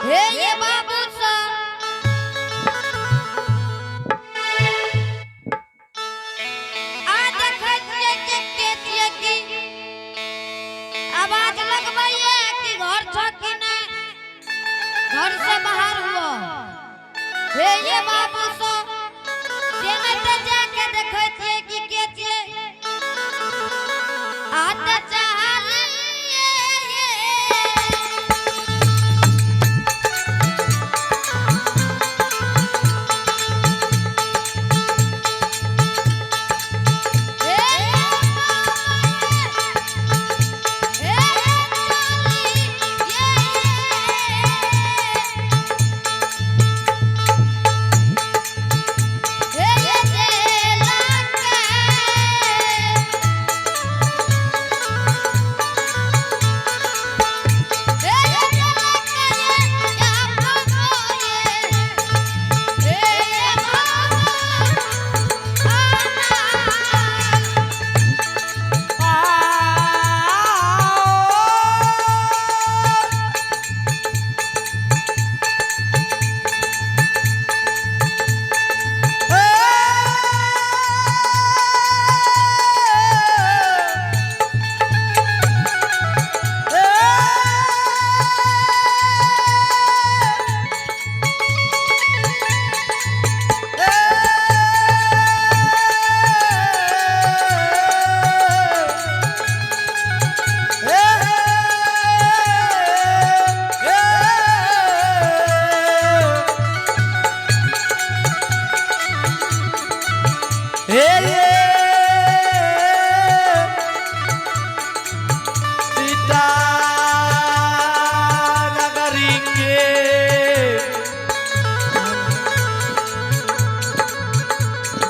हे ये बाबू सा आज खचिए के की आवाज लगवाइए कि घर छ कि ना घर से बाहर हुआ। हे ये बाबू सा जेने ते जाके देखिए कि के छिए आते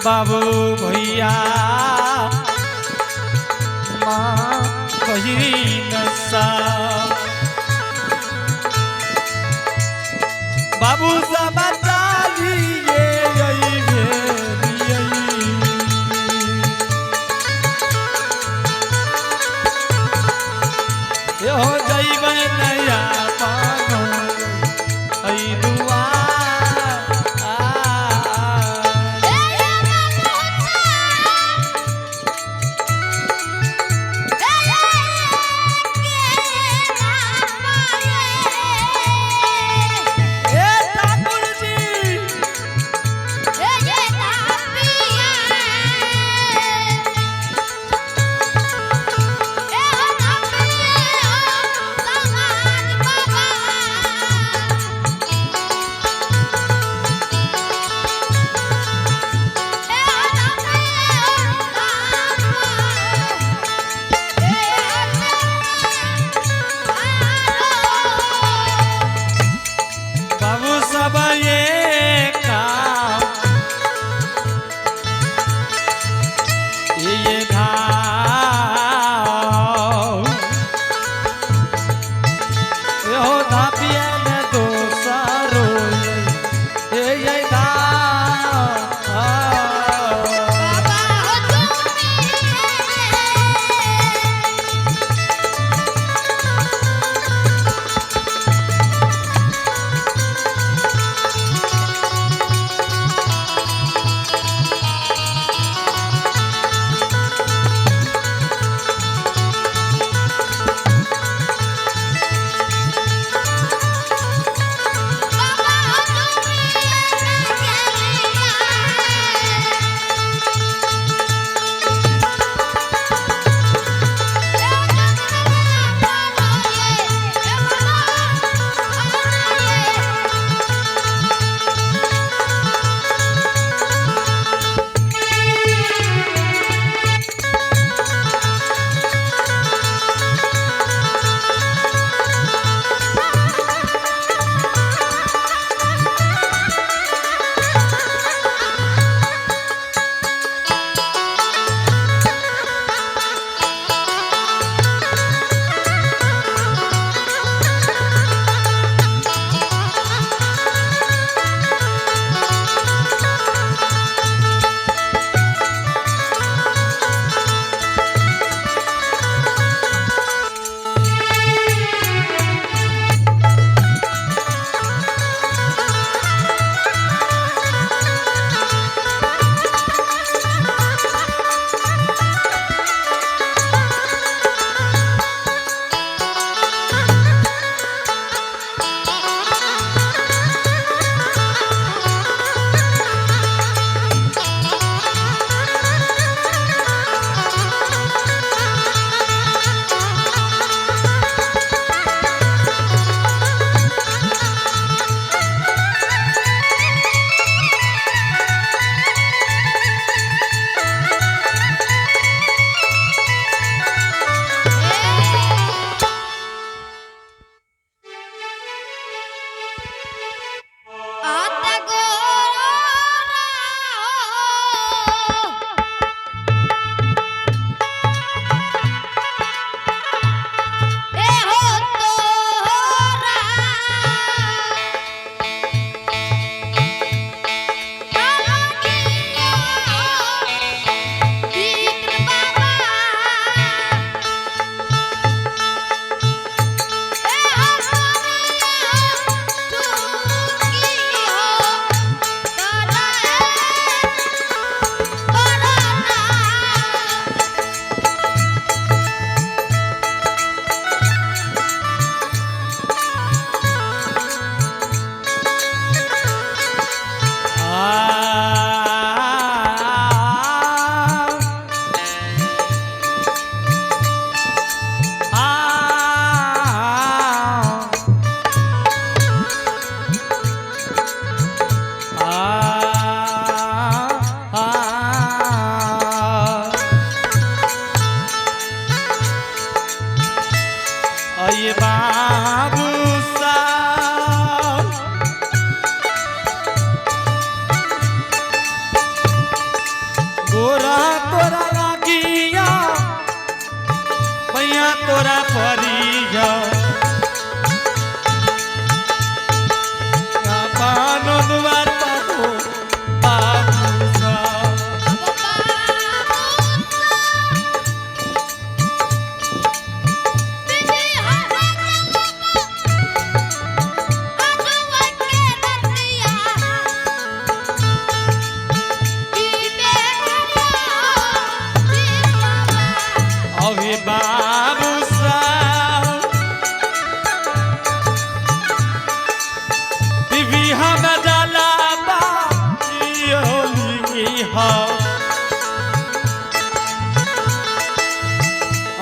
बाबू भैया माँ बहिन सा बाबू सब चालिए हो जइबे नया पानो आई दुआ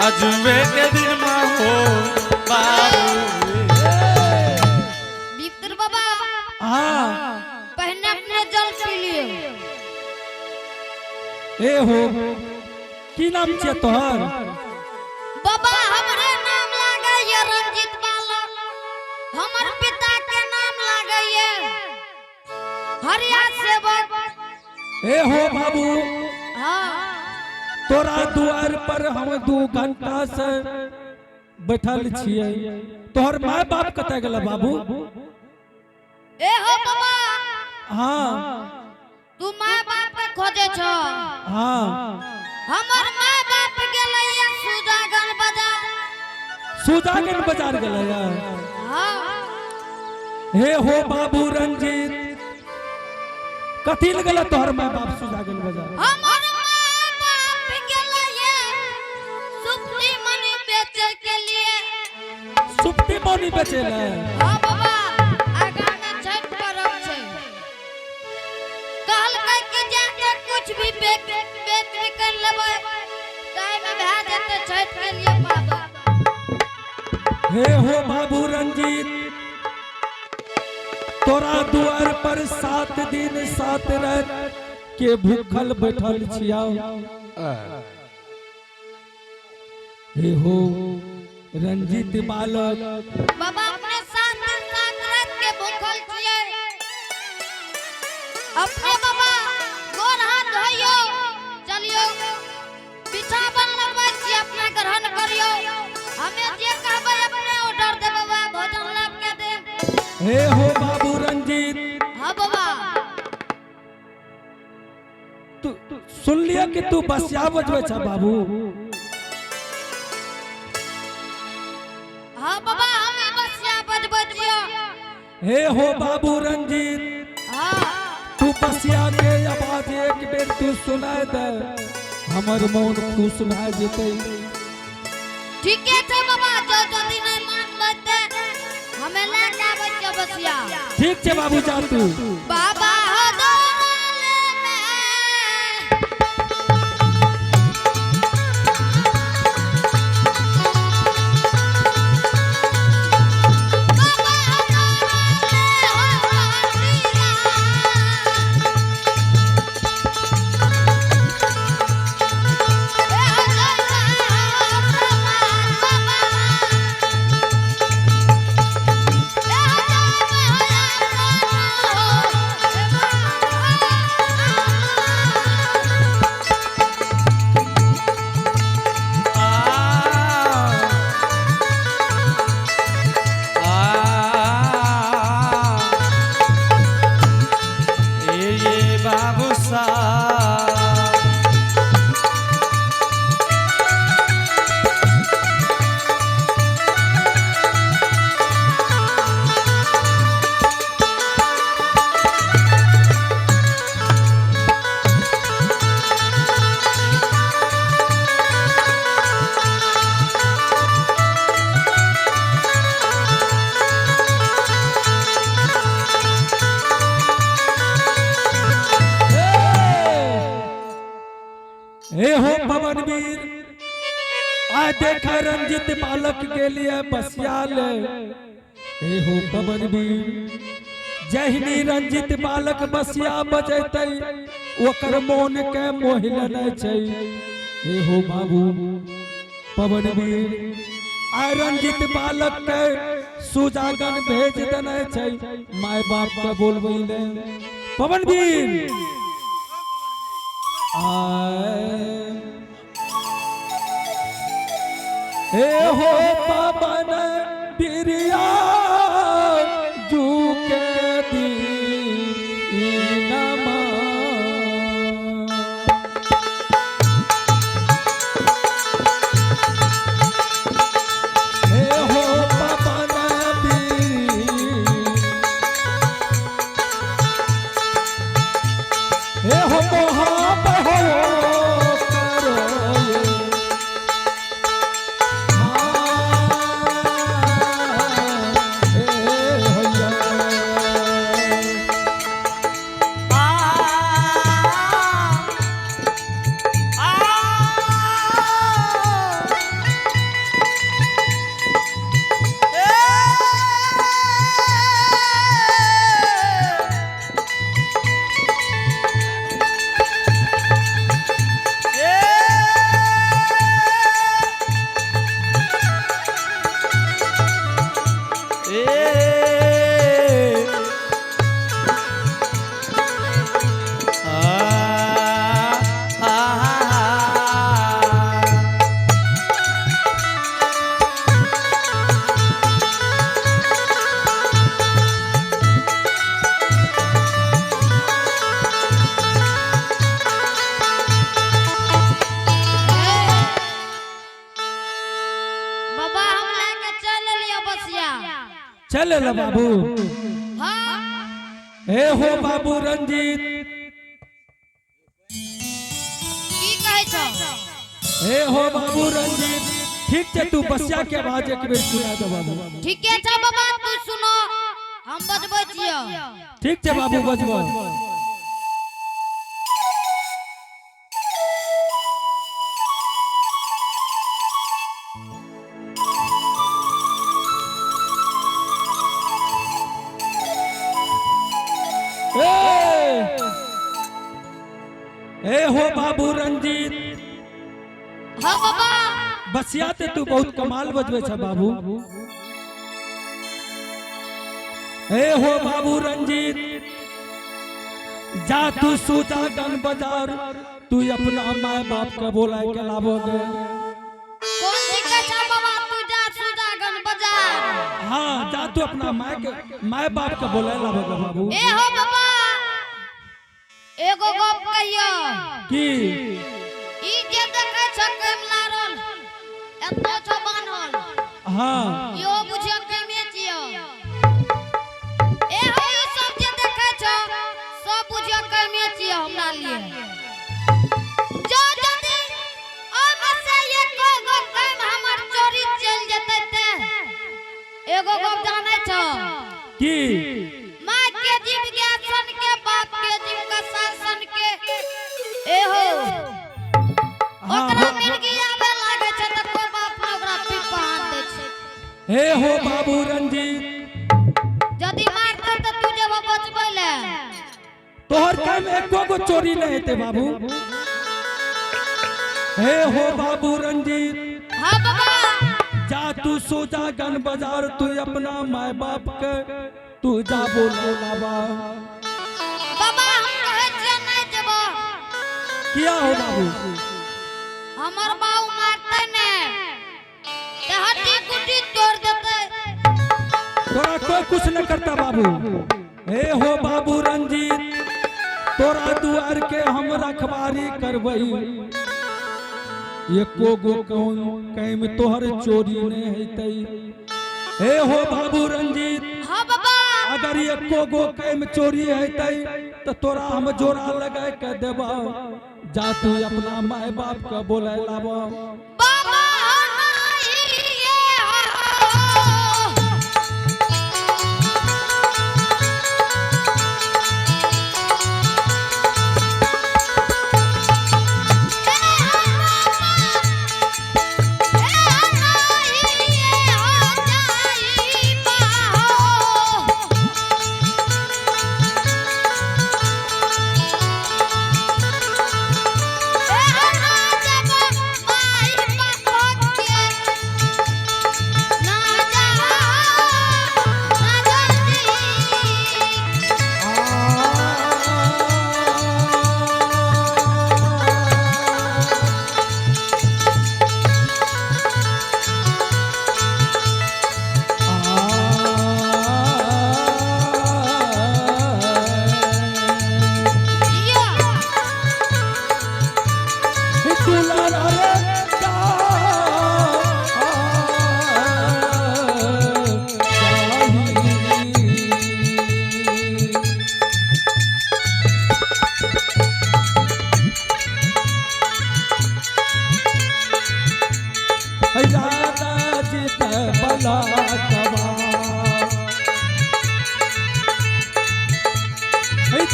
अजवे के दिन में हो बाबू विप्तर बाबा हाँ पहले अपने जल पी लिए। ए हो की नाम छे तोहर? बाबा हमरे नाम लागे ये रंजीत बाला, हमर पिता के नाम लागे ये हरिया सेवक। ए हो बाबू हाँ तोरा द्वार पर हम 2 घंटा से बैठल छिए। तोहर माय बाप कतै गेल बाबू? ए हो बाबा हाँ तू माय बाप के खोजे छ। हाँ हमर माय बाप गेलै ये सुजागन बाजार। सुजागन बाजार गेलै या? हाँ हे हो बाबू रंजीत कथी ल गेल तोहर माय बाप सुजागन बाजार? हमर माय बाप गेलै ये सुप्ती मणि बेचे के लिए। सुप्ती मणि बेचे ले? हाँ बाबा आगा में छठ पर्व छै, कहलकै कि जाके कुछ भी बेच कर लेबै ताई में भए जेतै छठ के लिए बाबा। हे हो बाबू रंजीत तोरा द्वार पर 7 दिन 7 रात के भूखल बैठल छिया। हे हो रंजीत बालक बाबा अपने 7 दिन 7 रात के भूखल छियै। अपने बाबा गोर हाथ धोइयो चलियो बिछावन लगबै छी अपने ग्रहण करियो। हमें जे कहबै अपने ऑर्डर दे बाबा भोजन लाभ के दे। हे हो बाबू रंजीत हाँ बाबा तू सुन लिया कि तू बसिया बजबै छ बाबू? हाँ बाबा हमें बसिया बजबै दियो। हे हो बाबू रंजीत हाँ तू बसिया के आवाज एक बेर तू सुनाय दे हमर मन खुश भए जेतै। ठीके छै बाबा जो जल्दी नहीं मान लेते हमें लेके आबै छियै बसिया। ठीक छै बाबू जा तू। बाबा हो दौड़ले में बाबा हो दौड़ले हो हसीना। ए हो जय बाबा ये बाबू साहब हे हो पवनवीर आज देखा रंजित बालक के लिए बसिया ले। हे हो पवनवीर जहिनी रंजित बालक बसिया बजैतै ओकर मोन के मोहिल नै छै। हे हो बाबू पवनवीर आय रंजित बालक के सुजागन भेज देने छै माय बाप के बोलबै ले। पवनवीर हे हो पवन बिरिया जू के दीनमा हे हो पवन हे हो मोहब्बत हो बाबा हम लेके चल लिया बसिया। चल ल बाबू। हाँ हे हो बाबू रंजीत, की कहै छौ? हे हो बाबू रंजीत, ठीक छे तू बसिया के आवाज एक बेर सुना दे बाबू। ठीके छौ बाबा, तू सुनो हम बजबै छियो। ठीक छे बाबू बजबो। ए हो बाबू रंजीत, हाँ बाबा बसिया ते तू बहुत कमाल बजबे छ बाबू। ए हो बाबू रंजीत, जा तू सूजा गन बाजार, तू अपना माय बाप का बोला के लाबोगे। कौन ठीके छौ बाबा, तू जा सुदागन बाजार। हाँ जा तू अपना माय बाप का बोला लाबोगे बाबू। ए हो बाबा एगो गप कहियो की ई जे देखै छ कैमला रोल एतो छ बान्हल, हाँ यो बुझियो केमे छियो। ए हो ई सब जे देखै छ सब बुझियो केमे छियो हमरा लिए। जो जदी अब से एको गो कैम हमर चोरी चल जेतै ते एगो गप जानै छ की माँ के जीव के सन के बाप के जीव का सन के ए हो ओकरा मिल के आवे लागे छ त कोई बाप न ओकरा पीठ पर हाथ दे छ। हे हो बाबू रंजीत, जदी मारते त तू जब बचबै ले तोहर काम एको गो चोरी नहीं हेते बाबू। हे हो बाबू रंजीत, हां बाबा जा तू सोजा गन बाजार, तू अपना माय बाप के तू जा बोलावा। बाबा हम कहे छ नहीं जबो। किया हो बाबू? हमर बाऊ मारते ने ते हड्डी गुड्डी तोड़ देते। तोरा कोई कुछ न करता बाबू। हे हो बाबू रंजीत, तोरा दुआर के हम रखवारी करबई, एको गो कैम तोहर चोरी नहीं हेतई। हे हो बाबू रंजीत, हां बाबा अगर एको गो कैम चोरी हेतई तो तोरा हम जोड़ा लगा के देबा। जा तू अपना माय बाप का बोला लाबा। बाबा नहीं ये हो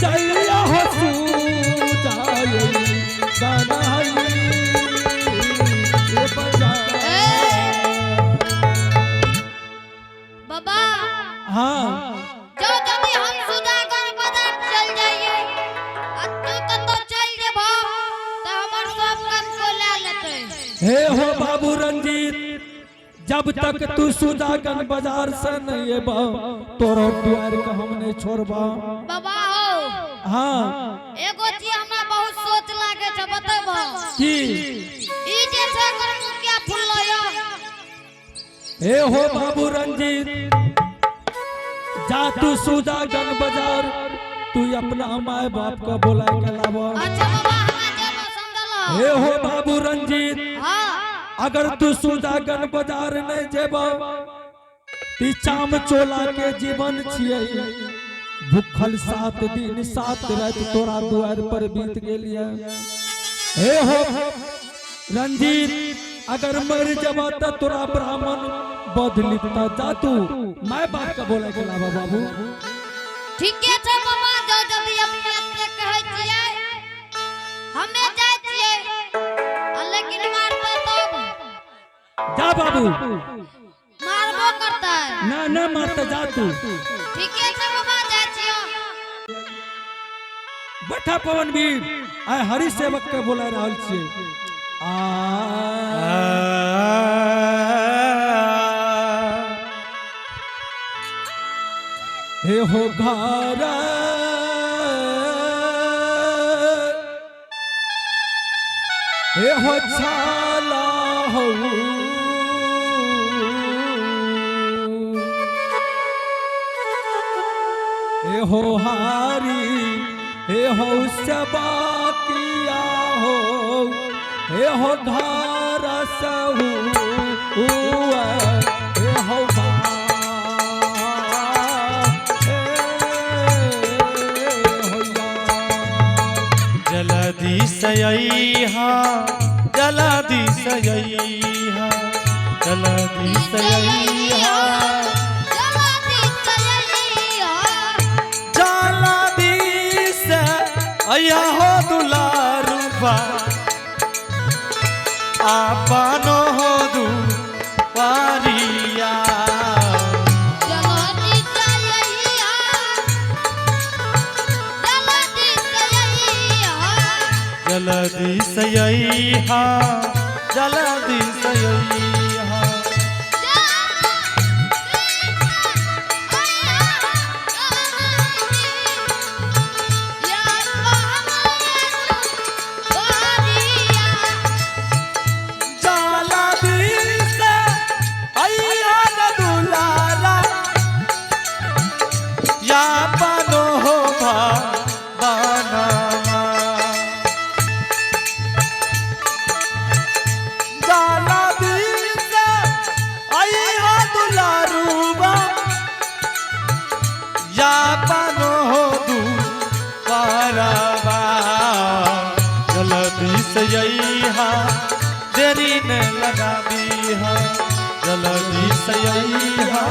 चलिया हो जाए बाबा हाँ जो जल्दी हम सुदागर बाजार चल जाइए आ तू कतो चल जेबो त हमर सब काम को ले लेते। हे हो बाबू रंजीत, जब जब तक तू सुजागन बाजार से नहीं एबा तोरो द्वार के हम नहीं छोड़बा। बाबा हो हाँ एगो चीज हमरा बहुत सोच लागे छ बताबो की ई जे छै एकर मुंह क्या फुललो यो ए हो बाबू रंजीत जा तू सुजागन बाजार तू अपना माय बाप का बोला के लाबो। अच्छा बाबा हमरा जेबो समझलो ए हो बाबू रंजीत हां अगर तू सुजागन बाजार नहीं जेबो ती चाम चोला के जीवन छिए भूखल 7 दिन 7 रात तोरा द्वार पर बीत गेलिए। हे हो रंजीत अगर मर जबा त तोरा ब्राह्मण बध लिखता जा तू माय बाप का बोले के लाबा बाबू। ठीक है छै बाबा जो जल्दी अपने से कहै छियै हमें जाय छियै लेकिन मारते तो जा बाबू मारबो करता है ना ना मारता जा तू। ठीक है छै बाबा जाय छियै बैठा पवनवीर आय हरि सेवक के बोला रहल छियै हे हो घारा हे हो छाला हो हे हो हारी हे हो सबा किया हो हे हो घारा सहू हे हो जलदी सयैहा जलदी सयैहा जलदी सयैहा जलदी सयैहा हो दुलारुबा आपनो हो दुआरिया जलदी सयैहा जलदी सयैहा सयैहा देरी ने लगा दी है जल्दी सयैहा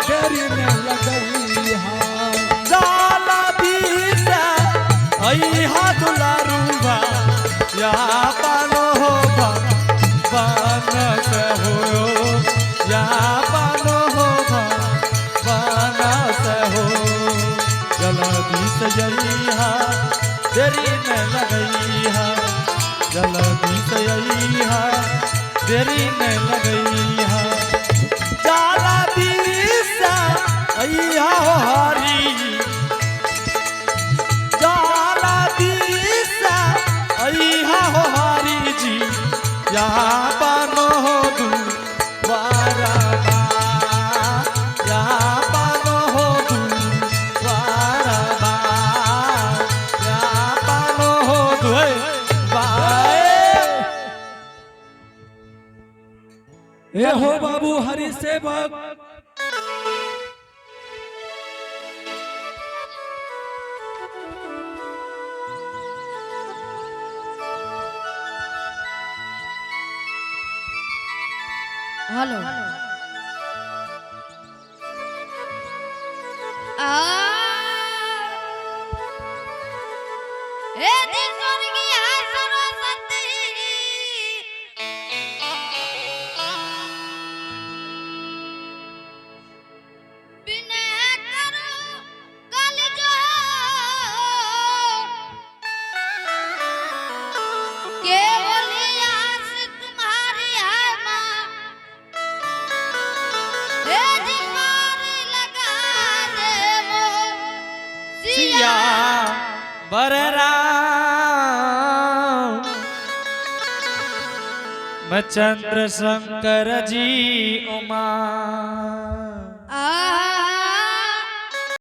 देरी ने लगई हा जाला दी से ऐहा दुलारुबा या पालो हो बन से हो या पालो हो बन से हो जल्दी सयैहा देरी ने लगई है जल्दी सयैहा देरी में लगई है जाला दिशा ऐहा हो हरी जाला दिशा ऐहा हो हरी जी यहाँ बनो हो दुआरा यहाँ बनो हो दुआरा यहाँ बनो हो ए हो बाबू हरि सेवक हेलो ए स्वर्गीय है सरस्वती केवल आस तुम्हारी है माँ बलराम चंद्र शंकर जी उमा आहा